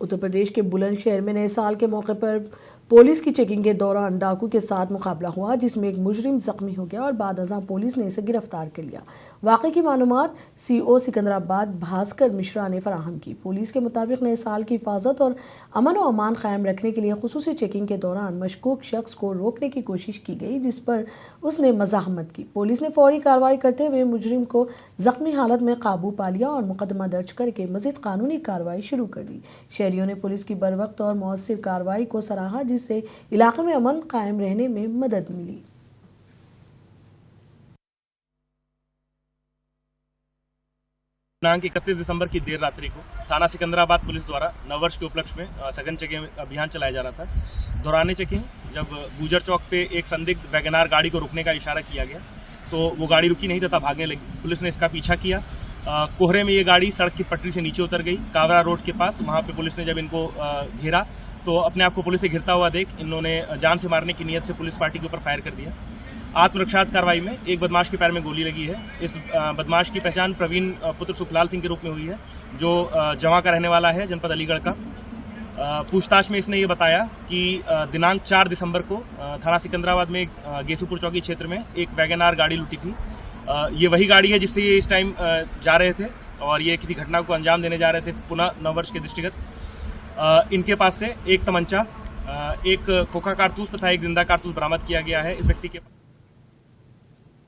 उत्तर प्रदेश के बुलंदशहर में नए साल के मौके पर पुलिस की चेकिंग के दौरान डाकू के साथ मुकाबला हुआ, जिसमें एक मुजरिम जख्मी हो गया और बाद अज़ां पुलिस ने इसे गिरफ्तार कर लिया। वाक़े की मालूमात CO सिकंदराबाद भास्कर मिश्रा ने फराहम की। पुलिस के मुताबिक नए साल की हिफाजत और अमन व अमान कायम रखने के लिए खुसूसी चेकिंग के दौरान मशकूक शख्स को रोकने की कोशिश की गई, जिस पर उसने मज़ाहमत की। पुलिस ने फौरी कार्रवाई करते हुए मुजरिम को जख्मी हालत में काबू पा लिया और मुकदमा दर्ज करके मज़ीद कानूनी कार्रवाई शुरू कर दी। शहरियों ने पुलिस की बरवक्त और मौसर कार्रवाई को सराहा, जिससे इलाके में अमन कायम रहने में मदद मिली। दिनांक 31 दिसंबर की देर रात्रि को थाना सिकंदराबाद पुलिस द्वारा नववर्ष के उपलक्ष्य में सघन चेकिंग अभियान चलाया जा रहा था। दौरान चेकिंग जब गुजर चौक पे एक संदिग्ध वैगनार गाड़ी को रुकने का इशारा किया गया तो वो गाड़ी रुकी नहीं तथा भागने लगी। पुलिस ने इसका पीछा किया। कोहरे में ये गाड़ी सड़क की पटरी से नीचे उतर गई कावरा रोड के पास। वहां पे पुलिस ने जब इनको घेरा तो अपने आप को पुलिस से घिरता हुआ देख इन्होंने जान से मारने की नीयत से पुलिस पार्टी के ऊपर फायर कर दिया। आत्मरक्षा कार्रवाई में एक बदमाश के पैर में गोली लगी है। इस बदमाश की पहचान प्रवीण पुत्र सुखलाल सिंह के रूप में हुई है, जो जवां का रहने वाला है, जनपद अलीगढ़ का। पूछताछ में इसने ये बताया कि दिनांक 4 दिसंबर को थाना सिकंदराबाद में गेसूपुर चौकी क्षेत्र में एक वैगनार गाड़ी लुटी थी। ये वही गाड़ी है जिससे ये इस टाइम जा रहे थे और ये किसी घटना को अंजाम देने जा रहे थे पुनः नववर्ष के दृष्टिगत। इनके पास से एक तमंचा, एक खोखा कारतूस तथा एक जिंदा कारतूस बरामद किया गया है इस व्यक्ति के पास।